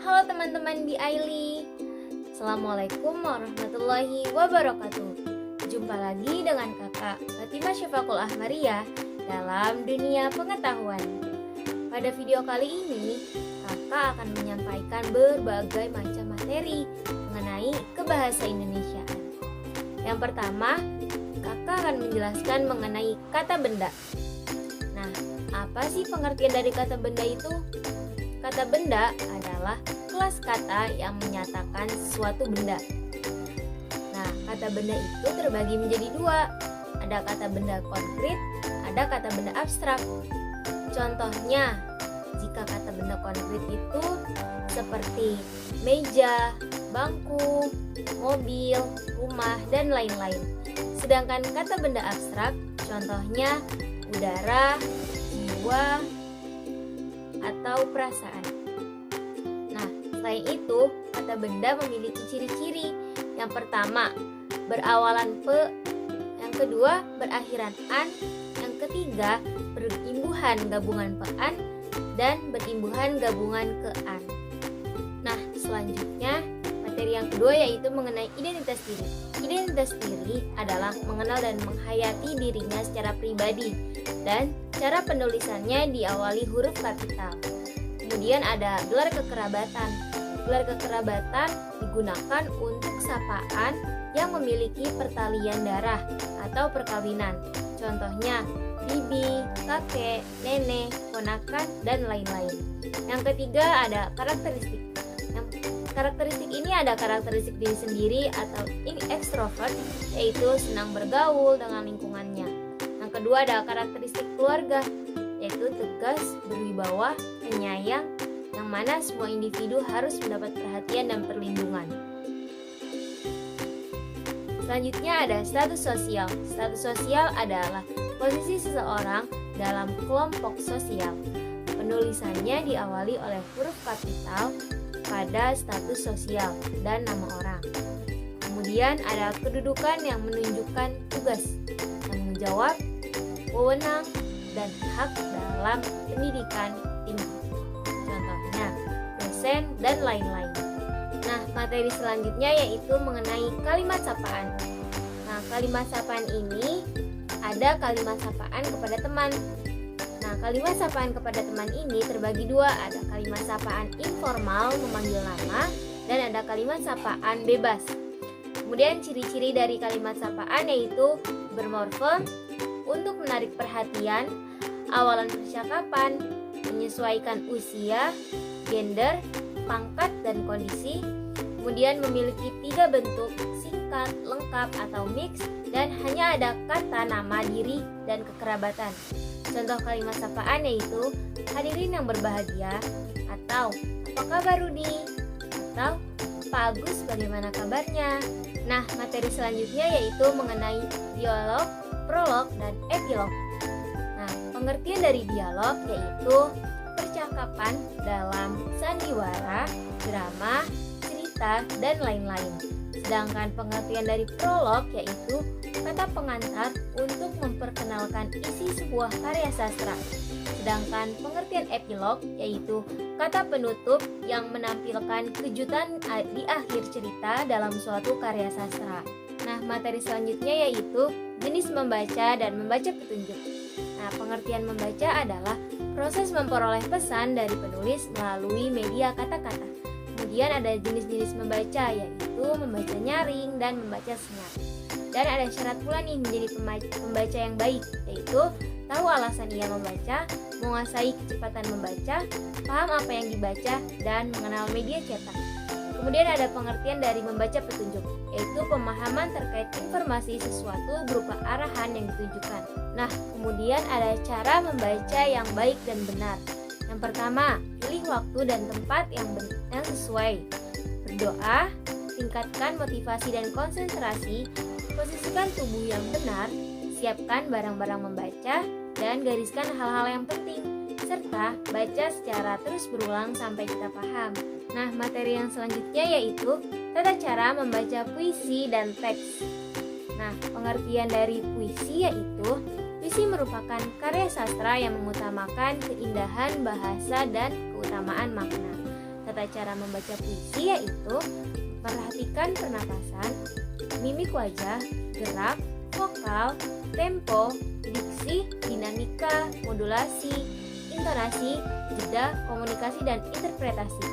Halo teman-teman BILY, Assalamualaikum warahmatullahi wabarakatuh. Jumpa lagi dengan kakak Fatimah Syafaqul Ahmariyah dalam dunia pengetahuan. Pada video kali ini, kakak akan menyampaikan berbagai macam materi mengenai kebahasa Indonesiaan. Yang pertama, kakak akan menjelaskan mengenai kata benda. Nah, apa sih pengertian dari kata benda itu? Kata benda adalah kelas kata yang menyatakan suatu benda. Nah, kata benda itu terbagi menjadi dua. Ada kata benda konkret, ada kata benda abstrak. Contohnya, jika kata benda konkret itu seperti meja, bangku, mobil, rumah, dan lain-lain. Sedangkan kata benda abstrak, contohnya udara, jiwa, atau perasaan. Nah, selain itu, kata benda memiliki ciri-ciri. Yang pertama, berawalan pe, yang kedua, berakhiran an, yang ketiga, berimbuhan gabungan pean, dan berimbuhan gabungan ke an. Nah, selanjutnya, materi yang kedua yaitu mengenai identitas diri. Identitas diri adalah mengenal dan menghayati dirinya secara pribadi, dan cara penulisannya diawali huruf kapital. Kemudian ada gelar kekerabatan. Gelar kekerabatan digunakan untuk sapaan yang memiliki pertalian darah atau perkawinan. Contohnya bibi, kakek, nenek, ponakan, dan lain-lain. Yang ketiga ada karakteristik. Karakteristik ini ada karakteristik diri sendiri atau ekstrovert, yaitu senang bergaul dengan lingkungannya. Yang kedua ada karakteristik keluarga, yaitu tegas, berwibawa, penyayang, yang mana semua individu harus mendapat perhatian dan perlindungan. Selanjutnya ada status sosial. Status sosial adalah posisi seseorang dalam kelompok sosial. Penulisannya diawali oleh huruf kapital pada status sosial dan nama orang. Kemudian ada kedudukan yang menunjukkan tugas, tanggung jawab, wewenang, dan hak dalam pendidikan tinggi. Contohnya dosen dan lain-lain. Nah, materi selanjutnya yaitu mengenai kalimat sapaan. Nah, kalimat sapaan ini ada kalimat sapaan kepada teman. Nah, kalimat sapaan kepada teman ini terbagi dua, ada kalimat sapaan informal memanggil nama dan ada kalimat sapaan bebas. Kemudian ciri-ciri dari kalimat sapaan yaitu bermorfem untuk menarik perhatian, awalan percakapan, menyesuaikan usia, gender, pangkat, dan kondisi. Kemudian memiliki 3 bentuk, singkat, lengkap, atau mix, dan hanya ada kata nama diri dan kekerabatan. Contoh kalimat sapaan yaitu hadirin yang berbahagia, atau apa kabar Rudi, atau Pak Agus bagaimana kabarnya. Nah, materi selanjutnya yaitu mengenai dialog, prolog, dan epilog. Nah, pengertian dari dialog yaitu percakapan dalam sandiwara, drama, cerita, dan lain-lain. Sedangkan pengertian dari prolog yaitu kata pengantar untuk memperkenalkan isi sebuah karya sastra. Sedangkan pengertian epilog yaitu kata penutup yang menampilkan kejutan di akhir cerita dalam suatu karya sastra. Nah, materi selanjutnya yaitu jenis membaca dan membaca petunjuk. Nah, pengertian membaca adalah proses memperoleh pesan dari penulis melalui media kata-kata. Kemudian ada jenis-jenis membaca yaitu membaca nyaring dan membaca senyap. Dan ada syarat pula nih menjadi pembaca yang baik, yaitu tahu alasan ia membaca, menguasai kecepatan membaca, paham apa yang dibaca, dan mengenal media cetak. Kemudian ada pengertian dari membaca petunjuk, yaitu pemahaman terkait informasi sesuatu berupa arahan yang ditunjukkan. Nah, kemudian ada cara membaca yang baik dan benar. Yang pertama, pilih waktu dan tempat yang sesuai. Berdoa, tingkatkan motivasi dan konsentrasi, posisikan tubuh yang benar, siapkan barang-barang membaca, dan gariskan hal-hal yang penting, serta baca secara terus berulang sampai kita paham. Nah, materi yang selanjutnya yaitu tata cara membaca puisi dan teks. Nah, pengertian dari puisi yaitu puisi merupakan karya sastra yang mengutamakan keindahan bahasa dan keutamaan makna. tata cara membaca puisi yaitu perhatikan pernapasan, mimik wajah, gerak, vokal, tempo, diksi, dinamika, modulasi, intonasi, jeda, komunikasi, dan interpretasi.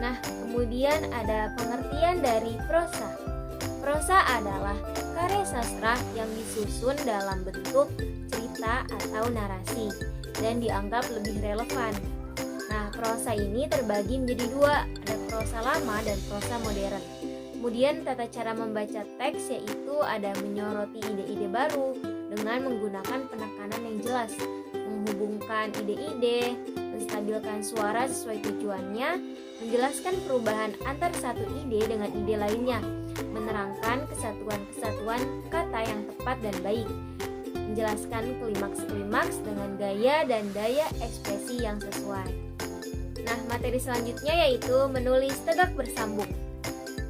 Nah, kemudian ada pengertian dari prosa. Prosa adalah karya sastra yang disusun dalam bentuk cerita atau narasi dan dianggap lebih relevan. Nah, prosa ini terbagi menjadi dua, ada prosa lama dan prosa modern. Kemudian tata cara membaca teks yaitu ada menyoroti ide-ide baru dengan menggunakan penekanan yang jelas, menghubungkan ide-ide, menstabilkan suara sesuai tujuannya, menjelaskan perubahan antar satu ide dengan ide lainnya, menerangkan kesatuan-kesatuan kata yang tepat dan baik, menjelaskan klimaks-klimaks dengan gaya dan daya ekspresi yang sesuai. Nah, materi selanjutnya yaitu menulis tegak bersambung.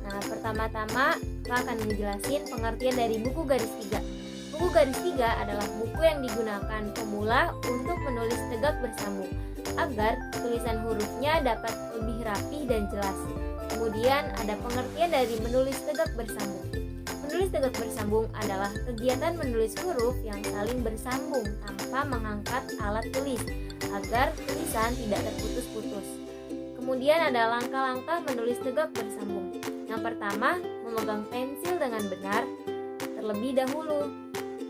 Nah, pertama-tama kita akan menjelaskan pengertian dari buku garis tiga. Buku garis tiga adalah buku yang digunakan pemula untuk menulis tegak bersambung agar tulisan hurufnya dapat lebih rapi dan jelas. Kemudian ada pengertian dari menulis tegak bersambung. Menulis tegak bersambung adalah kegiatan menulis huruf yang saling bersambung tanpa mengangkat alat tulis agar tulisan tidak terputus-putus. Kemudian ada langkah-langkah menulis tegak bersambung. Yang pertama, memegang pensil dengan benar terlebih dahulu.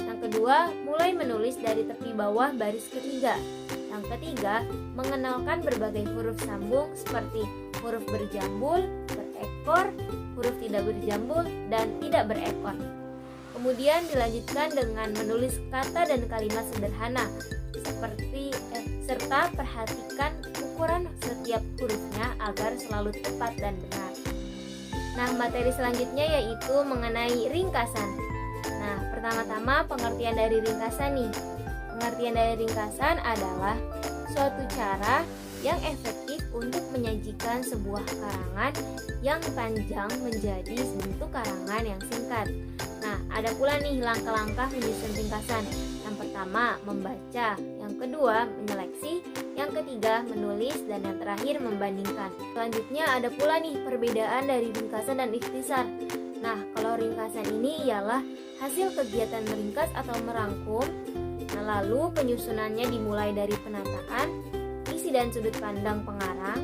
Yang kedua, mulai menulis dari tepi bawah baris ketiga. Yang ketiga, mengenalkan berbagai huruf sambung seperti huruf berjambul, berekor, huruf tidak berjambul, dan tidak berekor. Kemudian dilanjutkan dengan menulis kata dan kalimat sederhana seperti serta perhatikan ukuran setiap hurufnya agar selalu tepat dan benar. Nah, materi selanjutnya yaitu mengenai ringkasan. Nah, pertama-tama pengertian dari ringkasan nih. Pengertian dari ringkasan adalah suatu cara yang efektif untuk menyajikan sebuah karangan yang panjang menjadi bentuk karangan yang singkat. Nah, ada pula nih langkah-langkah menyusun ringkasan. Yang pertama, membaca. Yang kedua, menyeleksi. Yang ketiga, menulis. Dan yang terakhir, membandingkan. Selanjutnya ada pula nih perbedaan dari ringkasan dan ikhtisar. Nah, kalau ringkasan ini ialah hasil kegiatan meringkas atau merangkum. Nah, lalu penyusunannya dimulai dari penataan, isi dan sudut pandang pengarang,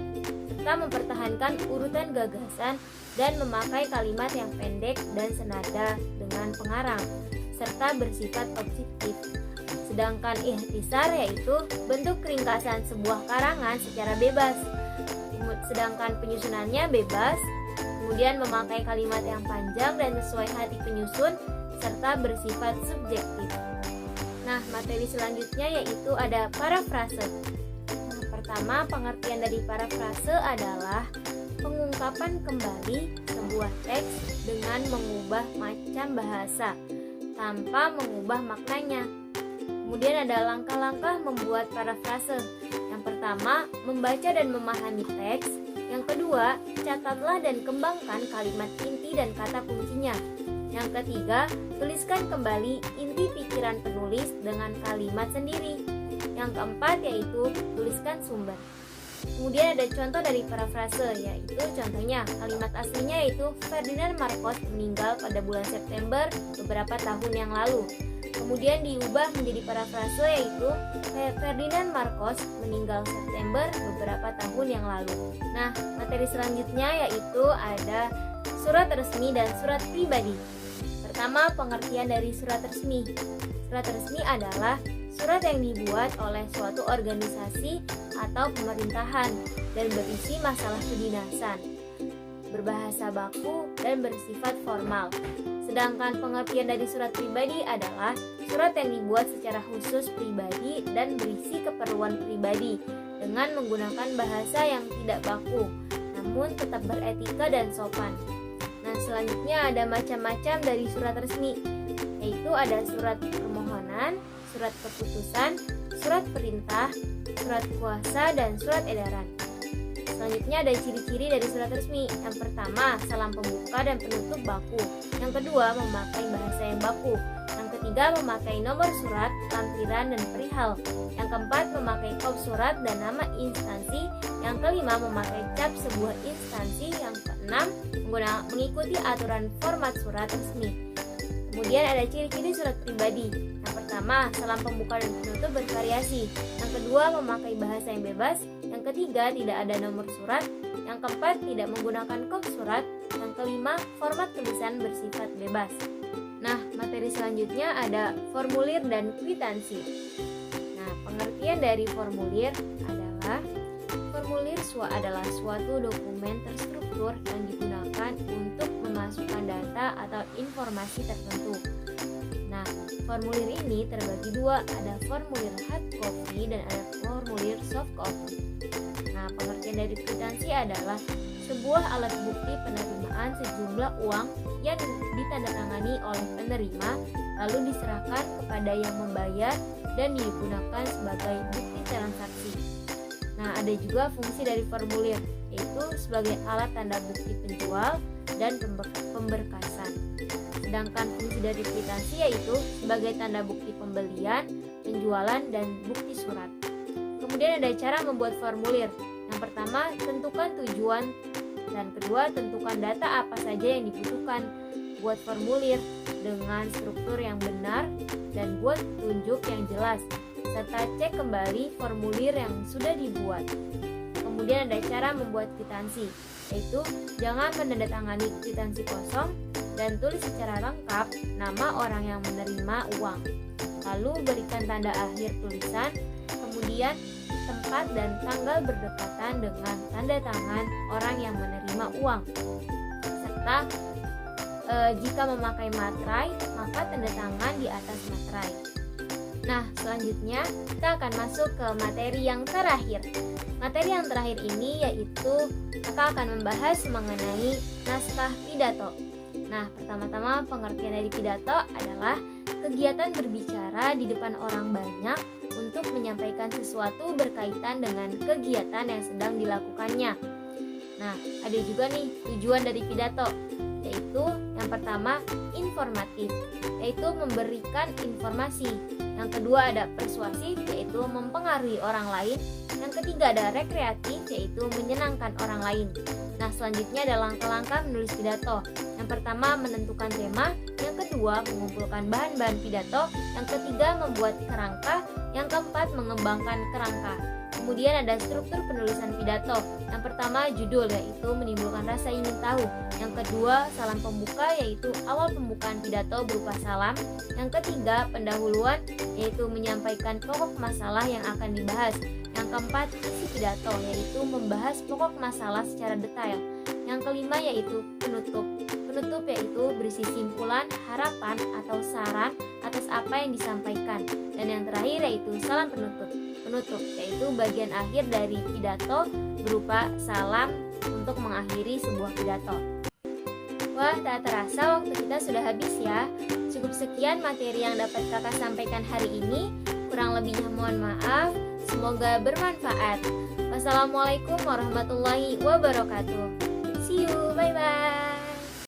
serta mempertahankan urutan gagasan dan memakai kalimat yang pendek dan senada dengan pengarang, serta bersifat objektif. Sedangkan ikhtisar yaitu bentuk ringkasan sebuah karangan secara bebas. Sedangkan penyusunannya bebas, kemudian memakai kalimat yang panjang dan sesuai hati penyusun, serta bersifat subjektif. Nah, materi selanjutnya yaitu ada parafrase. Nah, pertama, pengertian dari parafrase adalah pengungkapan kembali sebuah teks dengan mengubah macam bahasa tanpa mengubah maknanya. Kemudian ada langkah-langkah membuat parafrase. Yang pertama, membaca dan memahami teks. Yang kedua, catatlah dan kembangkan kalimat inti dan kata kuncinya. Yang ketiga, tuliskan kembali inti pikiran penulis dengan kalimat sendiri. Yang keempat yaitu tuliskan sumber. Kemudian ada contoh dari parafrase, yaitu contohnya kalimat aslinya yaitu Ferdinand Marcos meninggal pada bulan September beberapa tahun yang lalu. Kemudian diubah menjadi parafrase yaitu Ferdinand Marcos meninggal September beberapa tahun yang lalu. Nah, materi selanjutnya yaitu ada surat resmi dan surat pribadi. Pertama, pengertian dari surat resmi. Surat resmi adalah surat yang dibuat oleh suatu organisasi atau pemerintahan dan berisi masalah kedinasan, berbahasa baku, dan bersifat formal. Sedangkan pengertian dari surat pribadi adalah surat yang dibuat secara khusus pribadi dan berisi keperluan pribadi dengan menggunakan bahasa yang tidak baku, namun tetap beretika dan sopan. Nah, selanjutnya ada macam-macam dari surat resmi, yaitu ada surat permohonan, surat keputusan, surat perintah, surat kuasa, dan surat edaran. Selanjutnya ada ciri-ciri dari surat resmi. Yang pertama, salam pembuka dan penutup baku. Yang kedua, memakai bahasa yang baku. Yang ketiga, memakai nomor surat, lampiran, dan perihal. Yang keempat, memakai kop surat dan nama instansi. Yang kelima, memakai cap sebuah instansi. Yang keenam, mengikuti aturan format surat resmi. Kemudian ada ciri-ciri surat pribadi. Yang pertama, salam pembuka dan penutup bervariasi. Yang kedua, memakai bahasa yang bebas. Yang ketiga, tidak ada nomor surat. Yang keempat, tidak menggunakan kop surat. Yang kelima, format tulisan bersifat bebas. Nah, materi selanjutnya ada formulir dan kwitansi. Nah, pengertian dari formulir adalah adalah suatu dokumen terstruktur yang digunakan untuk memasukkan data atau informasi tertentu. Nah, formulir ini terbagi dua, ada formulir hard copy dan ada formulir soft copy. Nah, pengertian dari kwitansi adalah sebuah alat bukti penerimaan sejumlah uang yang ditandatangani oleh penerima lalu diserahkan kepada yang membayar dan digunakan sebagai bukti transaksi. Nah, ada juga fungsi dari formulir, yaitu sebagai alat tanda bukti penjual dan pemberkasan. Sedangkan fungsi dari kwitansi yaitu sebagai tanda bukti pembelian, penjualan, dan bukti surat. Kemudian ada cara membuat formulir. Yang pertama, tentukan tujuan, dan kedua, tentukan data apa saja yang dibutuhkan. Buat formulir dengan struktur yang benar dan buat petunjuk yang jelas, serta cek kembali formulir yang sudah dibuat. Kemudian ada cara membuat kwitansi, yaitu jangan menandatangani kwitansi kosong dan tulis secara lengkap nama orang yang menerima uang. Lalu berikan tanda akhir tulisan, kemudian tempat dan tanggal berdekatan dengan tanda tangan orang yang menerima uang. Serta jika memakai materai, maka tanda tangan di atas materai. Nah, selanjutnya kita akan masuk ke materi yang terakhir. Materi yang terakhir ini yaitu kita akan membahas mengenai naskah pidato. Nah, pertama-tama pengertian dari pidato adalah kegiatan berbicara di depan orang banyak untuk menyampaikan sesuatu berkaitan dengan kegiatan yang sedang dilakukannya. Nah, ada juga nih tujuan dari pidato, yaitu yang pertama informatif, yaitu memberikan informasi. Yang kedua ada persuasif, yaitu mempengaruhi orang lain. Yang ketiga ada rekreatif, yaitu menyenangkan orang lain. Nah, selanjutnya ada langkah-langkah menulis pidato. Yang pertama menentukan tema, yang kedua mengumpulkan bahan-bahan pidato, yang ketiga membuat kerangka, yang keempat mengembangkan kerangka. Kemudian ada struktur penulisan pidato. Yang pertama judul, yaitu menimbulkan rasa ingin tahu. Yang kedua salam pembuka, yaitu awal pembukaan pidato berupa salam. Yang ketiga pendahuluan, yaitu menyampaikan pokok masalah yang akan dibahas. Yang keempat isi pidato, yaitu membahas pokok masalah secara detail. Yang kelima yaitu penutup. Penutup yaitu berisi simpulan, harapan, atau saran atas apa yang disampaikan. Dan yang terakhir yaitu salam penutup. Penutup yaitu bagian akhir dari pidato berupa salam untuk mengakhiri sebuah pidato. Wah, tak terasa waktu kita sudah habis ya. Cukup sekian materi yang dapat kakak sampaikan hari ini. Kurang lebihnya mohon maaf. Semoga bermanfaat. Wassalamualaikum warahmatullahi wabarakatuh. See you, bye-bye.